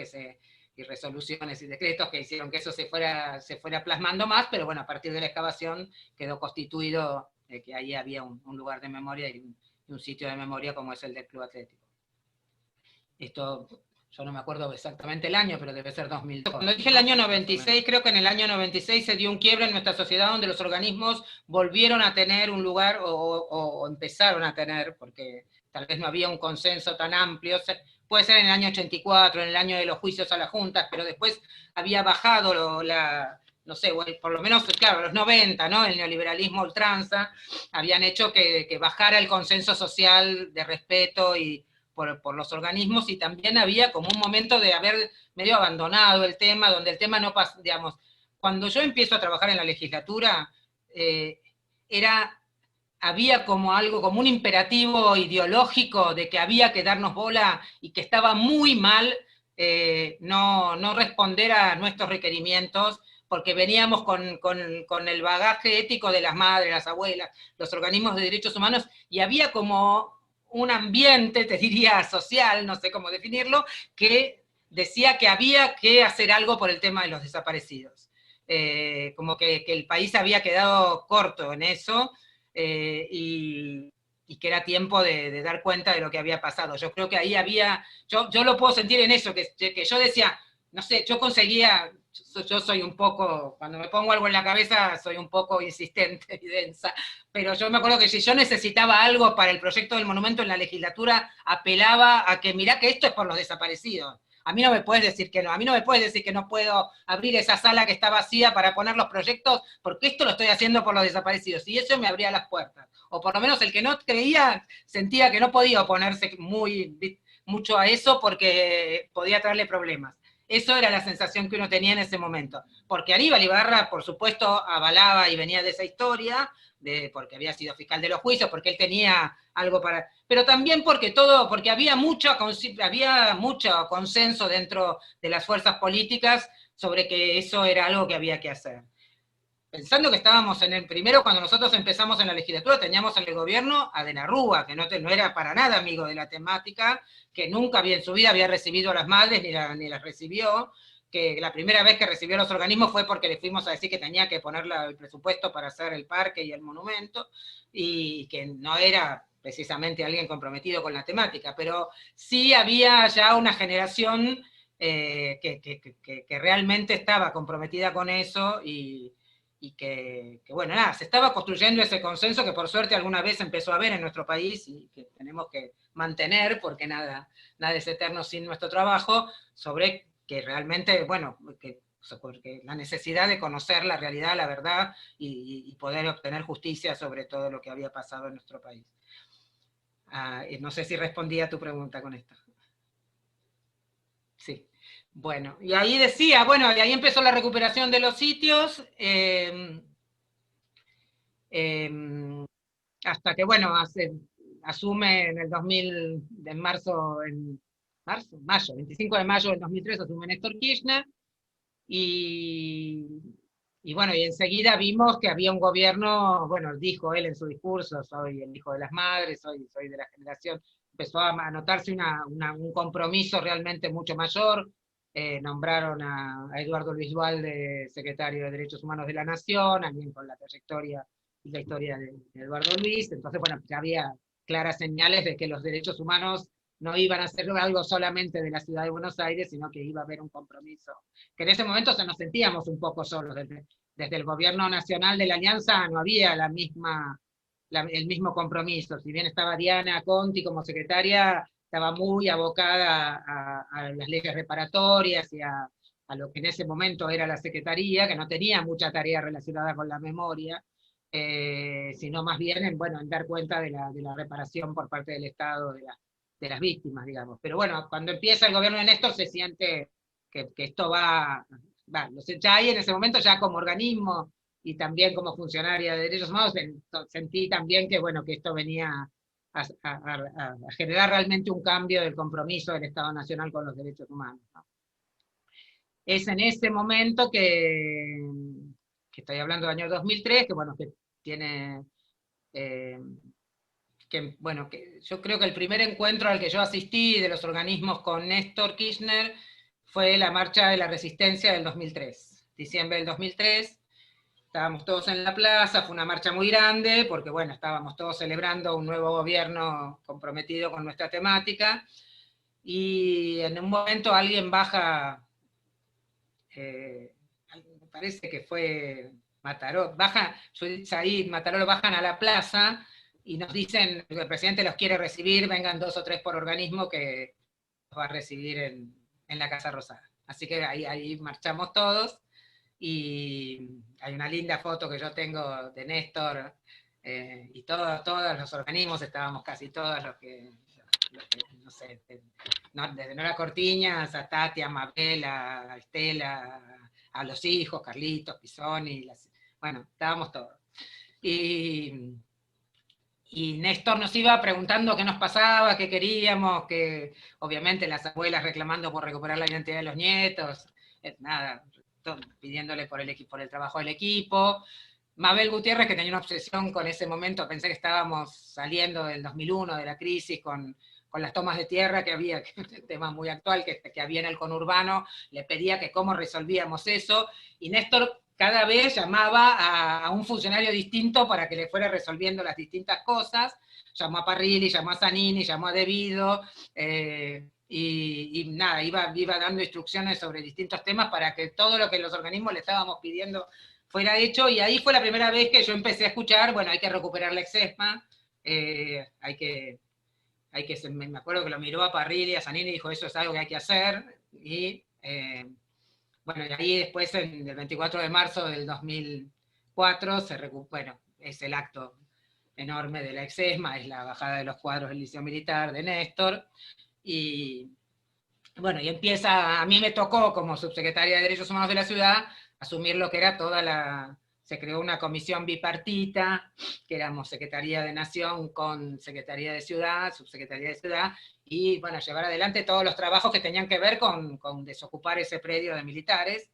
y resoluciones y decretos que hicieron que eso se fuera plasmando más, pero bueno, a partir de la excavación quedó constituido que ahí había un lugar de memoria y un sitio de memoria como es el del Club Atlético. Esto, yo no me acuerdo exactamente el año, pero debe ser 2002. Cuando dije el año 96, creo que en el año 96 se dio un quiebre en nuestra sociedad donde los organismos volvieron a tener un lugar, o empezaron a tener, porque tal vez no había un consenso tan amplio, puede ser en el año 84, en el año de los juicios a las juntas, pero después había bajado no sé, por lo menos, claro, los 90, ¿no? El neoliberalismo ultranza, habían hecho que bajara el consenso social de respeto por los organismos, y también había como un momento de haber medio abandonado el tema, donde el tema no pasa, digamos, cuando yo empiezo a trabajar en la legislatura, había como algo, como un imperativo ideológico de que había que darnos bola y que estaba muy mal no responder a nuestros requerimientos, porque veníamos con el bagaje ético de las madres, las abuelas, los organismos de derechos humanos, y había como un ambiente, te diría, social, no sé cómo definirlo, que decía que había que hacer algo por el tema de los desaparecidos. Como que el país había quedado corto en eso, y que era tiempo de dar cuenta de lo que había pasado. Yo creo que ahí había, yo lo puedo sentir en eso, que yo decía, no sé, yo conseguía, yo soy un poco, cuando me pongo algo en la cabeza, soy un poco insistente y densa, pero yo me acuerdo que si yo necesitaba algo para el proyecto del monumento en la legislatura, apelaba a que mirá que esto es por los desaparecidos. A mí no me puedes decir que no, a mí no me puedes decir que no puedo abrir esa sala que está vacía para poner los proyectos, porque esto lo estoy haciendo por los desaparecidos, y eso me abría las puertas. O por lo menos el que no creía sentía que no podía oponerse mucho a eso porque podía traerle problemas. Eso era la sensación que uno tenía en ese momento. Porque Aníbal Ibarra, por supuesto, avalaba y venía de esa historia, porque había sido fiscal de los juicios, porque él tenía algo para... Pero también porque había mucho consenso dentro de las fuerzas políticas sobre que eso era algo que había que hacer. Pensando que estábamos primero cuando nosotros empezamos en la legislatura, teníamos en el gobierno a De la Rúa, que no era para nada amigo de la temática, que nunca en su vida había recibido a las madres, ni las recibió, que la primera vez que recibió a los organismos fue porque le fuimos a decir que tenía que poner el presupuesto para hacer el parque y el monumento, y que no era precisamente alguien comprometido con la temática, pero sí había ya una generación que realmente estaba comprometida con eso, y que, bueno, nada, se estaba construyendo ese consenso que por suerte alguna vez empezó a haber en nuestro país y que tenemos que mantener, porque nada es eterno sin nuestro trabajo, sobre que realmente, bueno, que sea, porque la necesidad de conocer la realidad, la verdad, y poder obtener justicia sobre todo lo que había pasado en nuestro país. No sé si respondí a tu pregunta con esto. Sí. Bueno, y ahí decía, bueno, y ahí empezó la recuperación de los sitios, hasta que, bueno, asume en el 2000, en mayo, 25 de mayo del 2003 asume Néstor Kirchner, y, y bueno, y enseguida vimos que había un gobierno, bueno, dijo él en su discurso, soy el hijo de las madres, soy de la generación, empezó a notarse un compromiso realmente mucho mayor. Nombraron a Eduardo Luis Duhalde secretario de Derechos Humanos de la Nación, alguien con la trayectoria y la historia de Eduardo Luis, entonces, bueno, ya había claras señales de que los derechos humanos no iban a ser algo solamente de la ciudad de Buenos Aires, sino que iba a haber un compromiso, que en ese momento nos sentíamos un poco solos. Desde el gobierno nacional de la Alianza no había el mismo compromiso. Si bien estaba Diana Conti como secretaria, estaba muy abocada a las leyes reparatorias y a lo que en ese momento era la Secretaría, que no tenía mucha tarea relacionada con la memoria, sino más bien en dar cuenta de la reparación por parte del Estado de las víctimas, digamos. Pero bueno, cuando empieza el gobierno de Néstor se siente que esto ya ahí en ese momento, ya como organismo y también como funcionaria de derechos humanos, sentí también que, bueno, que esto venía a generar realmente un cambio del compromiso del Estado Nacional con los derechos humanos, ¿no? Es en ese momento que estoy hablando del año 2003, que bueno, que tiene, bueno, que yo creo que el primer encuentro al que yo asistí de los organismos con Néstor Kirchner fue la Marcha de la Resistencia del 2003, diciembre del 2003. Estábamos todos en la plaza, fue una marcha muy grande, porque bueno, estábamos todos celebrando un nuevo gobierno comprometido con nuestra temática, y en un momento alguien baja, me parece que fue Mataró, Said, Mataró, lo bajan a la plaza, y nos dicen que el presidente los quiere recibir, vengan 2 o 3 por organismo que los va a recibir en la Casa Rosada. Así que ahí marchamos todos, y hay una linda foto que yo tengo de Néstor, y todos los organismos, estábamos casi todos no sé, desde Nora Cortiñas a Tati, a Mabel, a Estela, a los hijos, Carlitos, Pisoni, bueno, estábamos todos. Y Néstor nos iba preguntando qué nos pasaba, qué queríamos, que obviamente las abuelas reclamando por recuperar la identidad de los nietos, nada, pidiéndole por el trabajo del equipo. Mabel Gutiérrez, que tenía una obsesión con ese momento, pensé que estábamos saliendo del 2001, de la crisis, con las tomas de tierra que había, que es un tema muy actual, que había en el conurbano, le pedía que cómo resolvíamos eso, y Néstor cada vez llamaba a un funcionario distinto para que le fuera resolviendo las distintas cosas. Llamó a Parrilli, llamó a Zanini, llamó a Devido, y nada, iba dando instrucciones sobre distintos temas para que todo lo que los organismos le estábamos pidiendo fuera hecho, y ahí fue la primera vez que yo empecé a escuchar, bueno, hay que recuperar la Exesma, me acuerdo que lo miró a Parrilli, a Zanini, y dijo, eso es algo que hay que hacer, y bueno, y ahí después, el 24 de marzo del 2004, bueno, es el acto enorme de la Exesma, es la bajada de los cuadros del Liceo Militar de Néstor, y bueno, y a mí me tocó como subsecretaria de Derechos Humanos de la ciudad, asumir lo que era se creó una comisión bipartita, que éramos Secretaría de Nación con Secretaría de Ciudad, Subsecretaría de Ciudad, y bueno, llevar adelante todos los trabajos que tenían que ver con desocupar ese predio de militares,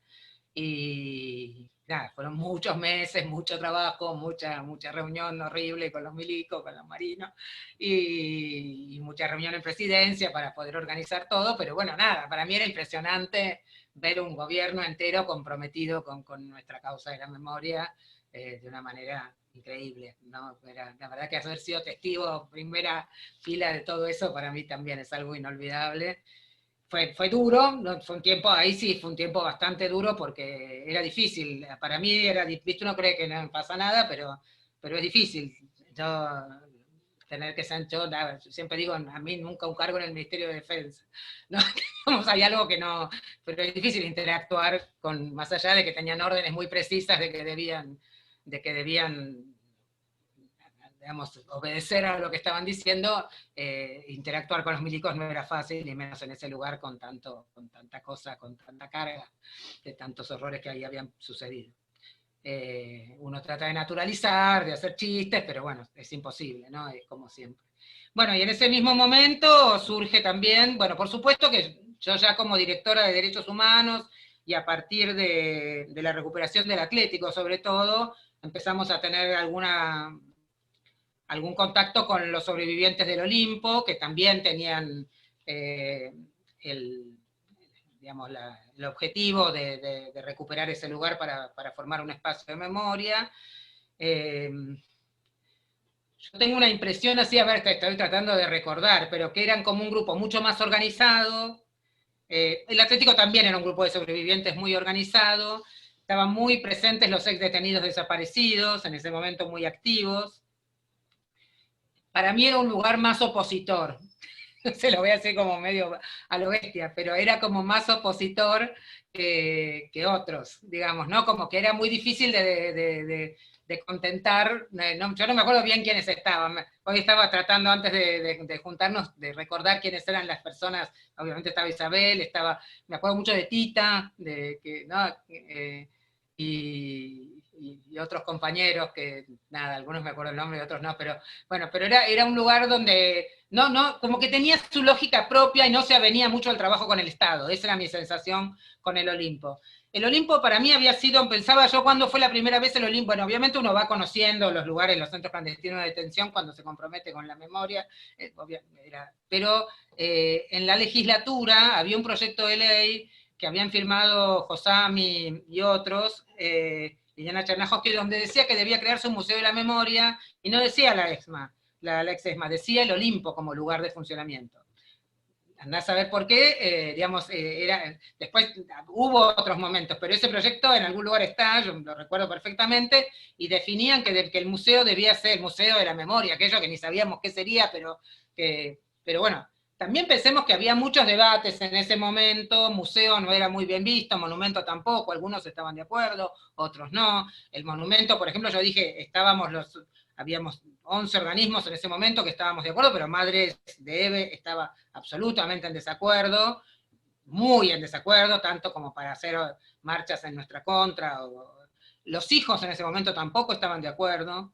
y nada, fueron muchos meses, mucho trabajo, mucha reunión horrible con los milicos, con los marinos, y mucha reunión en presidencia para poder organizar todo, pero bueno, nada, para mí era impresionante ver un gobierno entero comprometido con nuestra causa de la memoria, de una manera increíble, ¿no? La verdad que haber sido testigo, primera fila de todo eso, para mí también es algo inolvidable. Fue duro, ¿no? Ahí sí fue un tiempo bastante duro, porque era difícil. Para mí era difícil, uno cree que no pasa nada, pero es difícil. Yo tener que ser yo, yo siempre digo, a mí nunca un cargo en el Ministerio de Defensa, ¿no? Digamos, hay algo que no, pero es difícil interactuar con, más allá de que tenían órdenes muy precisas de que debían digamos, obedecer a lo que estaban diciendo, interactuar con los milicos no era fácil, y menos en ese lugar con tanta cosa, con tanta carga, de tantos horrores que ahí habían sucedido. Uno trata de naturalizar, de hacer chistes, pero bueno, es imposible, ¿no? Es como siempre. Bueno, y en ese mismo momento surge también, bueno, por supuesto que yo ya como directora de Derechos Humanos, y a partir de la recuperación del Atlético sobre todo, empezamos a tener algún contacto con los sobrevivientes del Olimpo, que también tenían el, digamos, el objetivo de recuperar ese lugar para formar un espacio de memoria. Yo tengo una impresión así, a ver, que estoy tratando de recordar, pero que eran como un grupo mucho más organizado. El Atlético también era un grupo de sobrevivientes muy organizado, estaban muy presentes los ex detenidos desaparecidos, en ese momento muy activos. Para mí era un lugar más opositor, se lo voy a hacer como medio a lo bestia, pero era como más opositor que otros, digamos, ¿no? Como que era muy difícil de contentar, no, yo no me acuerdo bien quiénes estaban, hoy estaba tratando antes de juntarnos, de recordar quiénes eran las personas, obviamente estaba Isabel, me acuerdo mucho de Tita, ¿no? Y otros compañeros que, nada, algunos me acuerdo el nombre y otros no, pero bueno, pero era un lugar donde como que tenía su lógica propia y no se avenía mucho al trabajo con el Estado. Esa era mi sensación con el Olimpo. El Olimpo para mí había sido, pensaba yo cuando fue la primera vez el Olimpo, bueno, obviamente uno va conociendo los lugares, los centros clandestinos de detención cuando se compromete con la memoria, pero en la legislatura había un proyecto de ley que habían firmado Josami y otros, Liliana Chernájovsky, donde decía que debía crearse un museo de la memoria, y no decía la EXMA, la ex-ESMA, decía el Olimpo como lugar de funcionamiento. Andás a saber por qué, digamos, después hubo otros momentos, pero ese proyecto en algún lugar está, yo lo recuerdo perfectamente, y definían que el museo debía ser el Museo de la Memoria, aquello que ni sabíamos qué sería, pero bueno, también pensemos que había muchos debates en ese momento, museo no era muy bien visto, monumento tampoco, algunos estaban de acuerdo, otros no. El monumento, por ejemplo, yo dije, habíamos 11 organismos en ese momento que estábamos de acuerdo, pero Madres de EVE estaba absolutamente en desacuerdo, muy en desacuerdo, tanto como para hacer marchas en nuestra contra. Los hijos en ese momento tampoco estaban de acuerdo.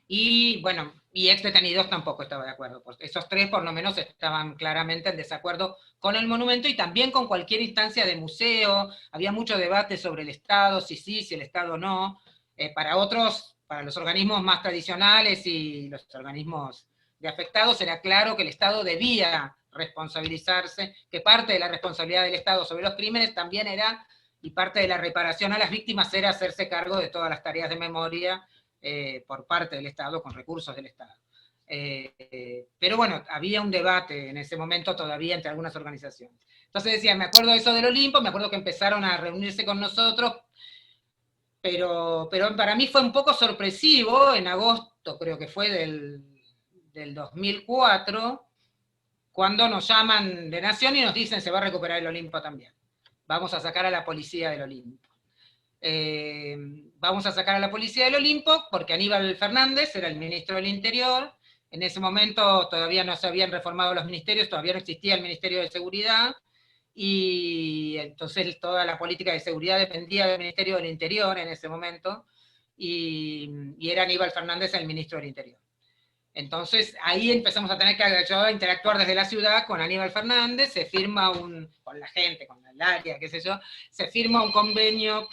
Y bueno, y ex detenidos tampoco estaba de acuerdo. Pues esos tres por lo menos estaban claramente en desacuerdo con el monumento y también con cualquier instancia de museo. Había mucho debate sobre el Estado, si sí, si el Estado no. Para otros, para los organismos más tradicionales y los organismos de afectados, era claro que el Estado debía responsabilizarse, que parte de la responsabilidad del Estado sobre los crímenes también era, y parte de la reparación a las víctimas era hacerse cargo de todas las tareas de memoria por parte del Estado, con recursos del Estado. Pero bueno, había un debate en ese momento todavía entre algunas organizaciones. Entonces decía, me acuerdo de eso del Olimpo, me acuerdo que empezaron a reunirse con nosotros, pero para mí fue un poco sorpresivo, en agosto creo que fue del 2004, cuando nos llaman de Nación y nos dicen se va a recuperar el Olimpo también. Vamos a sacar a la policía del Olimpo. Vamos a sacar a la policía del Olimpo porque Aníbal Fernández era el ministro del Interior. En ese momento todavía no se habían reformado los ministerios, todavía no existía el Ministerio de Seguridad, y entonces toda la política de seguridad dependía del Ministerio del Interior en ese momento, y era Aníbal Fernández el ministro del Interior. Entonces ahí empezamos a tener que interactuar desde la ciudad con Aníbal Fernández, se firma con la gente, con el área, qué sé yo, se firma un convenio,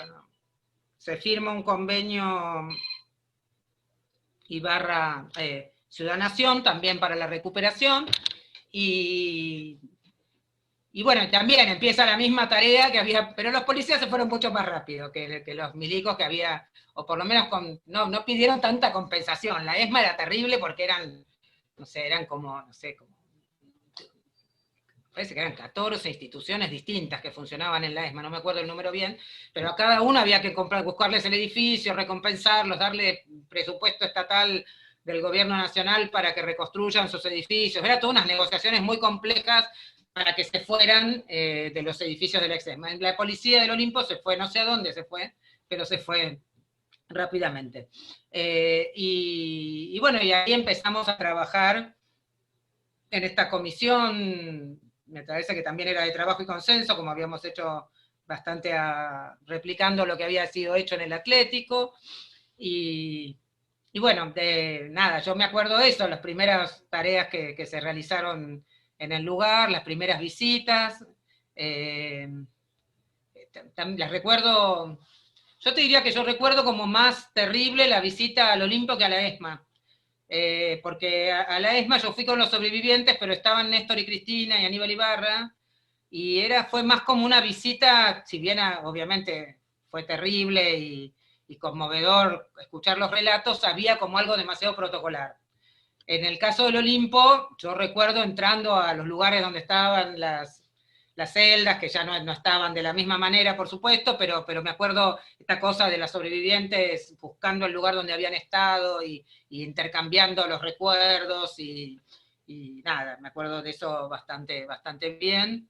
Ciudad Nación también para la recuperación, y bueno, también empieza la misma tarea que había, pero los policías se fueron mucho más rápido que los milicos que había, o por lo menos no pidieron tanta compensación. La ESMA era terrible porque eran parece que eran 14 instituciones distintas que funcionaban en la ESMA, no me acuerdo el número bien, pero a cada uno había que buscarles el edificio, recompensarlos, darle presupuesto estatal del gobierno nacional para que reconstruyan sus edificios. Era todas unas negociaciones muy complejas para que se fueran de los edificios del EXESMA. La policía del Olimpo se fue, no sé a dónde se fue, pero se fue rápidamente. Y bueno, y ahí empezamos a trabajar en esta comisión, me parece que también era de trabajo y consenso, como habíamos hecho bastante replicando lo que había sido hecho en el Atlético, y bueno, nada, yo me acuerdo de eso, las primeras tareas que se realizaron en el lugar, las primeras visitas, las recuerdo, yo te diría que yo recuerdo como más terrible la visita al Olimpo que a la ESMA, porque a la ESMA yo fui con los sobrevivientes, pero estaban Néstor y Cristina y Aníbal Ibarra, y fue más como una visita, si bien obviamente fue terrible y conmovedor escuchar los relatos, había como algo demasiado protocolar. En el caso del Olimpo, yo recuerdo entrando a los lugares donde estaban las celdas, que ya no estaban de la misma manera, por supuesto, pero me acuerdo esta cosa de las sobrevivientes buscando el lugar donde habían estado y intercambiando los recuerdos y nada, me acuerdo de eso bastante, bastante bien.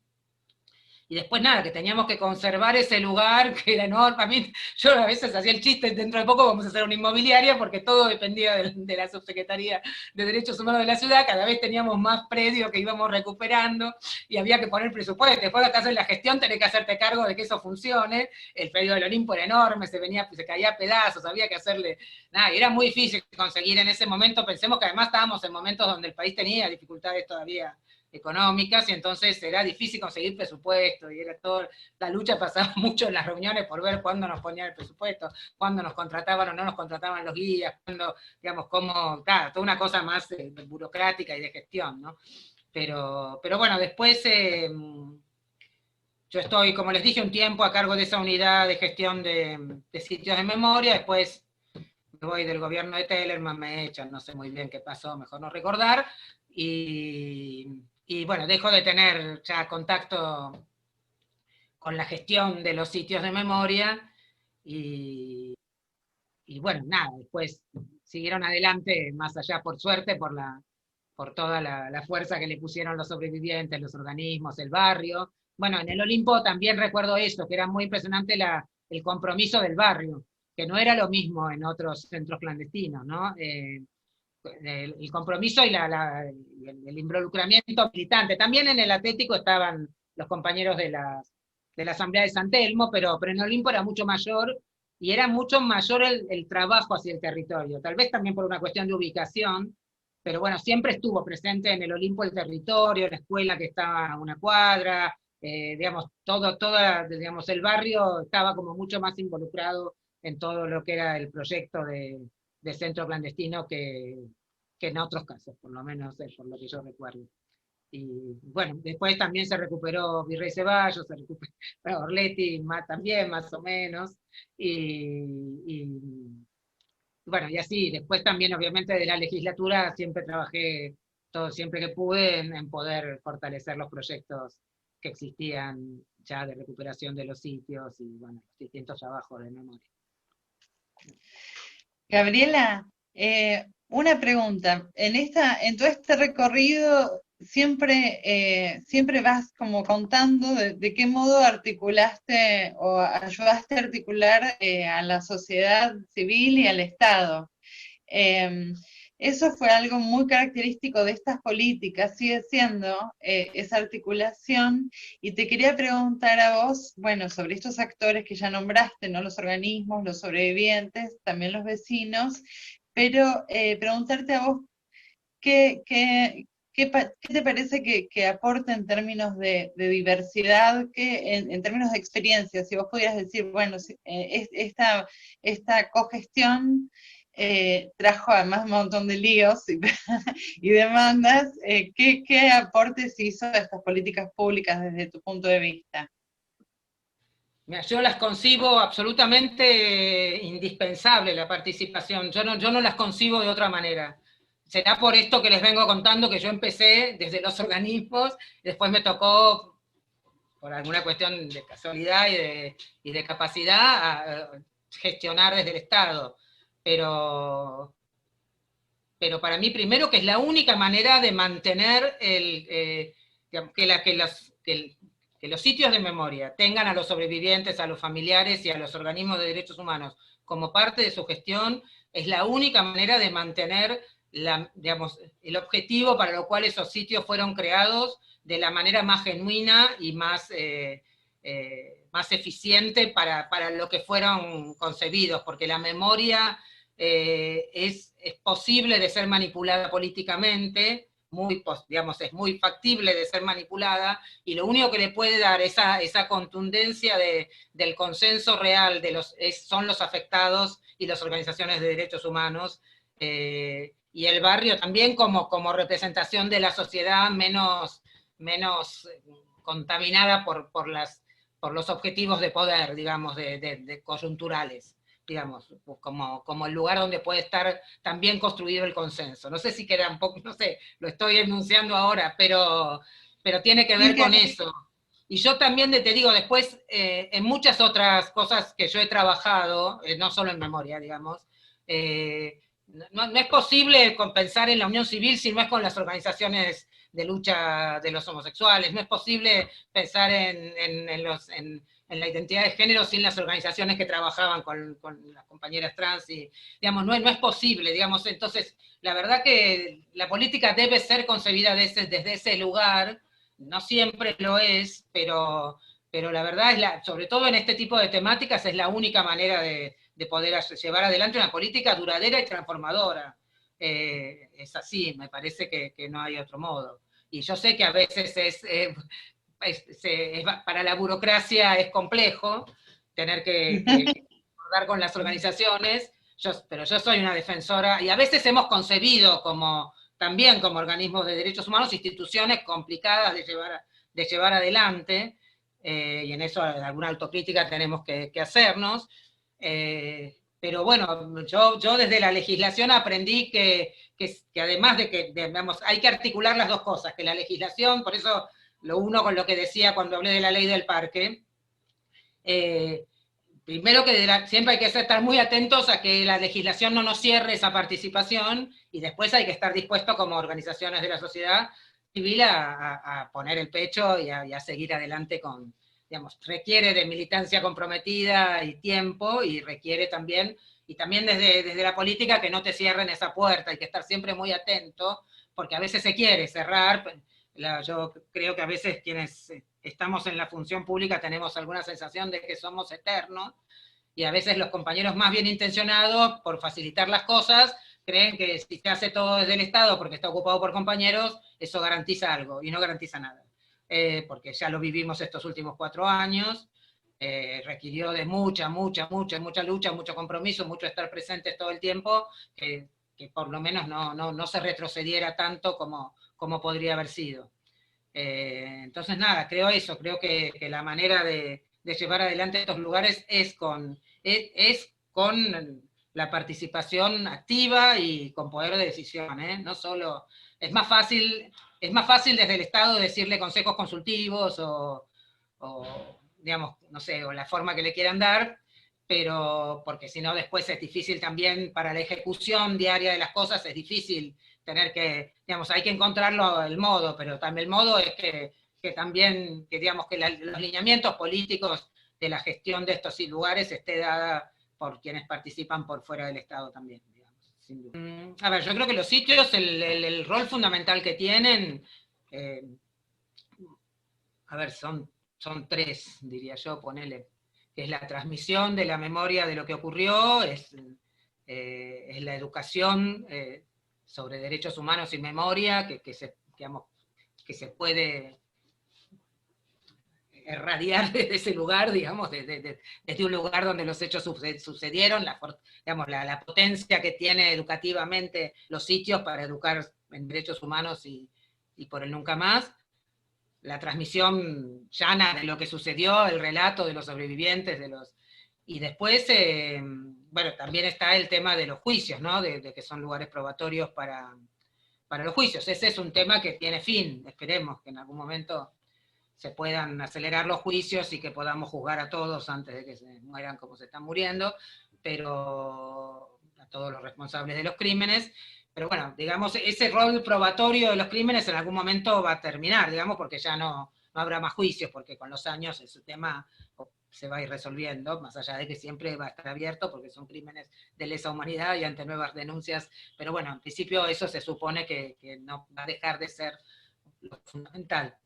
Y después nada, que teníamos que conservar ese lugar que era enorme. A mí, yo a veces hacía el chiste, dentro de poco vamos a hacer una inmobiliaria, porque todo dependía de la Subsecretaría de Derechos Humanos de la ciudad, cada vez teníamos más predios que íbamos recuperando, y había que poner presupuesto. Después de que hacer la gestión, tenés que hacerte cargo de que eso funcione. El predio del Olimpo era enorme, se caía a pedazos, había que hacerle... Nada, y era muy difícil conseguir en ese momento. Pensemos que además estábamos en momentos donde el país tenía dificultades todavía económicas, y entonces era difícil conseguir presupuesto, y era todo, la lucha pasaba mucho en las reuniones por ver cuándo nos ponían el presupuesto, cuándo nos contrataban o no nos contrataban los guías, cuándo, digamos, cómo, claro, toda una cosa más burocrática y de gestión, ¿no? Pero bueno, después yo estoy, como les dije, un tiempo a cargo de esa unidad de gestión de sitios de memoria, después me voy del gobierno de Tellerman, me echan, no sé muy bien qué pasó, mejor no recordar, y bueno, dejo de tener ya contacto con la gestión de los sitios de memoria, y, y bueno, nada, después siguieron adelante, más allá, por suerte, por toda la fuerza que le pusieron los sobrevivientes, los organismos, el barrio. Bueno, en el Olimpo también recuerdo eso, que era muy impresionante el compromiso del barrio, que no era lo mismo en otros centros clandestinos, ¿no? El compromiso y el involucramiento militante. También en el Atlético estaban los compañeros de la Asamblea de San Telmo, pero en Olimpo era mucho mayor, y era mucho mayor el trabajo hacia el territorio, tal vez también por una cuestión de ubicación, pero bueno, siempre estuvo presente en el Olimpo el territorio, la escuela que estaba a una cuadra, digamos, digamos, el barrio estaba como mucho más involucrado en todo lo que era el proyecto de centro clandestino que en otros casos, por lo menos por lo que yo recuerdo. Y bueno, después también se recuperó Virrey Ceballos, se recuperó Orletti también, más o menos, y bueno, y así, después también obviamente de la legislatura siempre trabajé siempre que pude en poder fortalecer los proyectos que existían ya de recuperación de los sitios y bueno, los distintos trabajos de memoria. Gabriela, una pregunta. En todo este recorrido siempre vas como contando de qué modo articulaste o ayudaste a articular a la sociedad civil y al Estado. Eh, Eso fue algo muy característico de estas políticas, sigue siendo esa articulación, y te quería preguntar a vos, bueno, sobre estos actores que ya nombraste, ¿no? Los organismos, los sobrevivientes, también los vecinos, pero preguntarte a vos, ¿qué te parece que aporta en términos de diversidad, en términos de experiencia? Si vos pudieras decir, bueno, esta cogestión trajo además un montón de líos y demandas, ¿qué aportes hizo a estas políticas públicas desde tu punto de vista? Mira, yo las concibo absolutamente indispensable la participación, yo no las concibo de otra manera. Será por esto que les vengo contando que yo empecé desde los organismos, después me tocó, por alguna cuestión de casualidad y de capacidad, a gestionar desde el Estado. Pero pero para mí primero que es la única manera de mantener digamos, que los sitios de memoria tengan a los sobrevivientes, a los familiares y a los organismos de derechos humanos como parte de su gestión, es la única manera de mantener digamos, el objetivo para lo cual esos sitios fueron creados de la manera más genuina y más eficiente para lo que fueron concebidos, porque la memoria es posible de ser manipulada políticamente, digamos, es muy factible de ser manipulada, y lo único que le puede dar esa contundencia del consenso real son los afectados y las organizaciones de derechos humanos, y el barrio también como representación de la sociedad menos contaminada por los objetivos de poder, digamos, de coyunturales, digamos, como el lugar donde puede estar también construido el consenso. No sé si queda un poco, no sé, lo estoy enunciando ahora, pero tiene que ver con eso. Y yo también te digo, después, en muchas otras cosas que yo he trabajado, no solo en memoria, digamos, no es posible pensar en la unión civil si no es con las organizaciones de lucha de los homosexuales, no es posible pensar en la identidad de género sin las organizaciones que trabajaban con las compañeras trans, y digamos, no es posible, digamos, entonces, la verdad que la política debe ser concebida desde ese lugar, no siempre lo es, pero la verdad es, sobre todo en este tipo de temáticas, es la única manera de poder llevar adelante una política duradera y transformadora. Es así, me parece que no hay otro modo. Y yo sé que a veces para la burocracia es complejo tener que acordar con las organizaciones, pero yo soy una defensora, y a veces hemos concebido también como organismos de derechos humanos instituciones complicadas de llevar adelante, y en eso alguna autocrítica tenemos que hacernos, pero bueno, yo desde la legislación aprendí que además de que, digamos, hay que articular las dos cosas, que la legislación, por eso lo uno con lo que decía cuando hablé de la ley del parque, primero que siempre hay que estar muy atentos a que la legislación no nos cierre esa participación, y después hay que estar dispuesto como organizaciones de la sociedad civil a poner el pecho y a seguir adelante digamos, requiere de militancia comprometida y tiempo, y requiere también, y también desde la política, que no te cierren esa puerta, hay que estar siempre muy atento, porque a veces se quiere cerrar. Yo creo que a veces quienes estamos en la función pública tenemos alguna sensación de que somos eternos, y a veces los compañeros más bien intencionados, por facilitar las cosas, creen que si se hace todo desde el Estado porque está ocupado por compañeros, eso garantiza algo, y no garantiza nada. Porque ya lo vivimos estos últimos 4 años, requirió de mucha lucha, mucho compromiso, mucho estar presentes todo el tiempo, que por lo menos no se retrocediera tanto como podría haber sido. Entonces nada, creo que la manera de llevar adelante estos lugares es con la participación activa y con poder de decisión, ¿eh? No solo, es más fácil desde el Estado decirle consejos consultivos digamos, no sé, o la forma que le quieran dar, pero porque si no después es difícil también para la ejecución diaria de las cosas, es difícil tener que, digamos, hay que encontrarlo el modo, pero también el modo es que también, digamos, que los lineamientos políticos de la gestión de estos lugares esté dada por quienes participan por fuera del Estado también, digamos, sin duda. A ver, yo creo que los sitios, el rol fundamental que tienen, a ver, son 3, diría yo, ponele, que es la transmisión de la memoria de lo que ocurrió, es la educación sobre derechos humanos y memoria, que se puede irradiar desde ese lugar, digamos, desde un lugar donde los hechos sucedieron, digamos, la potencia que tiene educativamente los sitios para educar en derechos humanos y por el nunca más, la transmisión llana de lo que sucedió, el relato de los sobrevivientes, y después, bueno, también está el tema de los juicios, ¿no? De que son lugares probatorios para los juicios. Ese es un tema que tiene fin, esperemos que en algún momento se puedan acelerar los juicios y que podamos juzgar a todos antes de que se mueran como se están muriendo, pero a todos los responsables de los crímenes, pero bueno, digamos, ese rol probatorio de los crímenes en algún momento va a terminar, digamos, porque ya no habrá más juicios, porque con los años ese tema se va a ir resolviendo, más allá de que siempre va a estar abierto, porque son crímenes de lesa humanidad y ante nuevas denuncias, pero bueno, en principio eso se supone que no va a dejar de ser lo fundamental.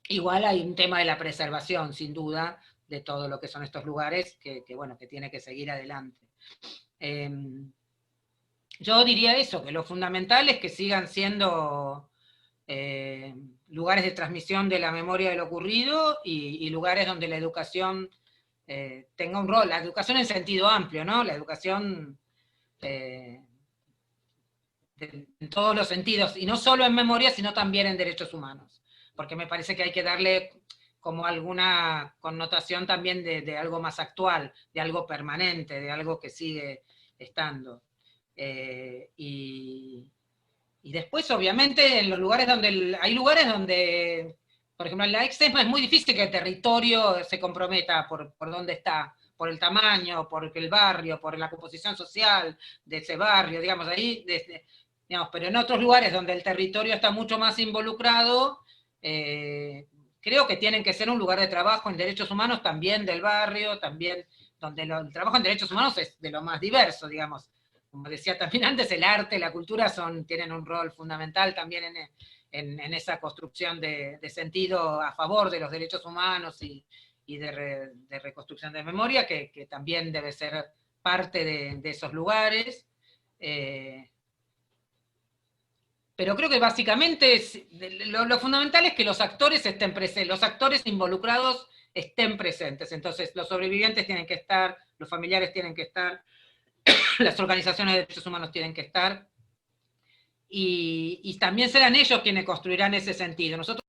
Igual hay un tema de la preservación, sin duda, de todo lo que son estos lugares, bueno, que tiene que seguir adelante. Yo diría eso, que lo fundamental es que sigan siendo lugares de transmisión de la memoria de lo ocurrido y lugares donde la educación tenga un rol, la educación en sentido amplio, ¿no? La educación en todos los sentidos, y no solo en memoria, sino también en derechos humanos, porque me parece que hay que darle como alguna connotación también de algo más actual, de algo permanente, de algo que sigue estando. Y después, obviamente, en los lugares donde, hay lugares donde, por ejemplo, en la extrema es muy difícil que el territorio se comprometa por dónde está, por el tamaño, por el barrio, por la composición social de ese barrio, digamos, ahí, digamos, pero en otros lugares donde el territorio está mucho más involucrado, creo que tienen que ser un lugar de trabajo en derechos humanos también del barrio, también donde el trabajo en derechos humanos es de lo más diverso, digamos. Como decía también antes, el arte, la cultura tienen un rol fundamental también en esa construcción de sentido a favor de los derechos humanos y de reconstrucción de memoria, que también debe ser parte de esos lugares. Pero creo que básicamente lo fundamental es que los actores estén presentes, los actores involucrados estén presentes. Entonces, los sobrevivientes tienen que estar, los familiares tienen que estar, las organizaciones de derechos humanos tienen que estar, y también serán ellos quienes construirán ese sentido. Nosotros